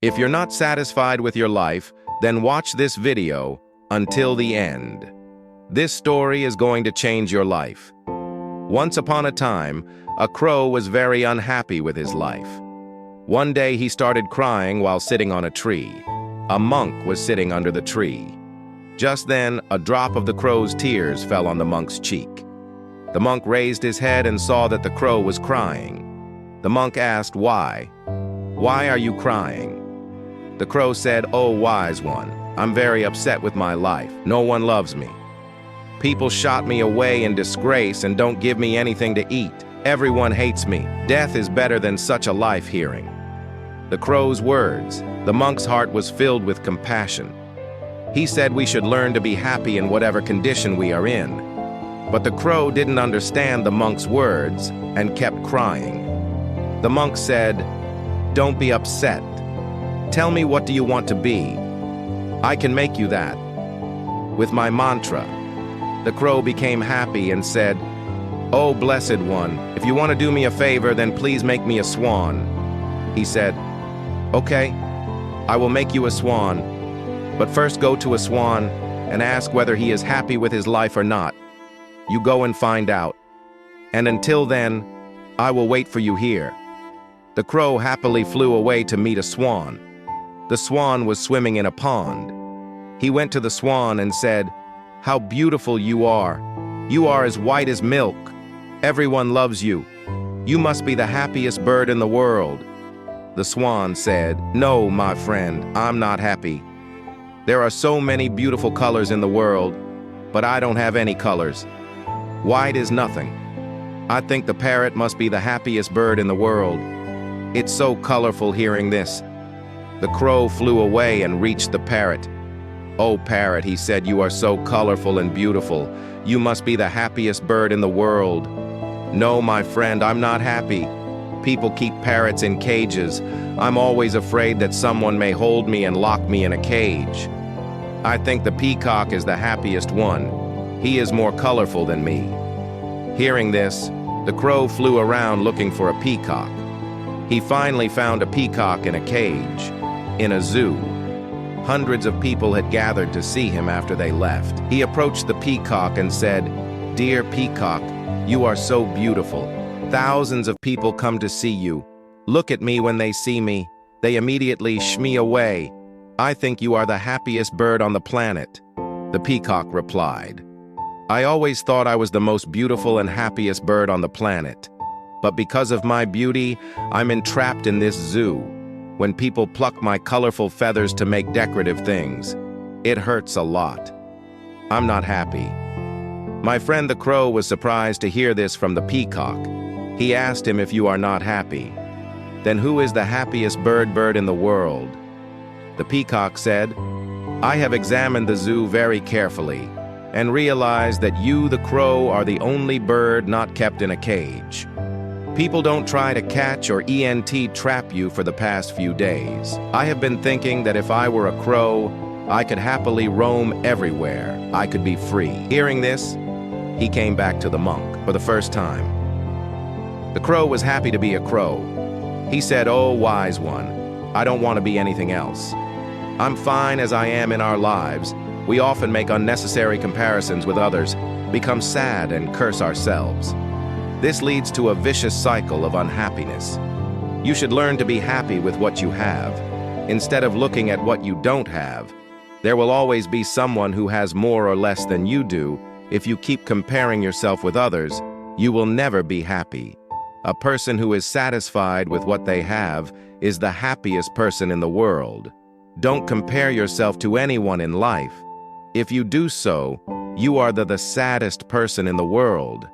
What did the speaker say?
If you're not satisfied with your life, then watch this video until the end. This story is going to change your life. Once upon a time, a crow was very unhappy with his life. One day he started crying while sitting on a tree. A monk was sitting under the tree. Just then, a drop of the crow's tears fell on the monk's cheek. The monk raised his head and saw that the crow was crying. The monk asked, "Why? Why are you crying?" The crow said, "Oh, wise one, I'm very upset with my life. No one loves me. People shot me away in disgrace and don't give me anything to eat. Everyone hates me. Death is better than such a life." Hearing the crow's words, the monk's heart was filled with compassion. He said we should learn to be happy in whatever condition we are in. But the crow didn't understand the monk's words and kept crying. The monk said, "Don't be upset. Tell me, what do you want to be? I can make you that with my mantra." The crow became happy and said, "Oh, blessed one, if you want to do me a favor, then please make me a swan." He said, "Okay, I will make you a swan, but first go to a swan and ask whether he is happy with his life or not. You go and find out. And until then, I will wait for you here." The crow happily flew away to meet a swan. The swan was swimming in a pond. He went to the swan and said, "How beautiful you are. You are as white as milk. Everyone loves you. You must be the happiest bird in the world." The swan said, "No, my friend, I'm not happy. There are so many beautiful colors in the world, but I don't have any colors. White is nothing. I think the parrot must be the happiest bird in the world. It's so colorful." Hearing this, the crow flew away and reached the parrot. "Oh, parrot," he said, "you are so colorful and beautiful. You must be the happiest bird in the world." "No, my friend, I'm not happy. People keep parrots in cages. I'm always afraid that someone may hold me and lock me in a cage. I think the peacock is the happiest one. He is more colorful than me." Hearing this, the crow flew around looking for a peacock. He finally found a peacock in a cage, in a zoo. Hundreds of people had gathered to see him after they left. He approached the peacock and said, "Dear peacock, you are so beautiful. Thousands of people come to see you. Look at me when they see me. They immediately shoo me away. I think you are the happiest bird on the planet." The peacock replied, "I always thought I was the most beautiful and happiest bird on the planet. But because of my beauty, I'm entrapped in this zoo. When people pluck my colorful feathers to make decorative things, it hurts a lot. I'm not happy." My friend the crow was surprised to hear this from the peacock. He asked him, "If you are not happy, then who is the happiest bird in the world?" The peacock said, "I have examined the zoo very carefully and realized that you, the crow, are the only bird not kept in a cage. People don't try to catch or trap you for the past few days. I have been thinking that if I were a crow, I could happily roam everywhere. I could be free." Hearing this, he came back to the monk for the first time. The crow was happy to be a crow. He said, "Oh, wise one, I don't want to be anything else. I'm fine as I am in our lives. We often make unnecessary comparisons with others, become sad and curse ourselves. This leads to a vicious cycle of unhappiness. You should learn to be happy with what you have, instead of looking at what you don't have. There will always be someone who has more or less than you do. If you keep comparing yourself with others, you will never be happy. A person who is satisfied with what they have is the happiest person in the world. Don't compare yourself to anyone in life. If you do so, you are the saddest person in the world."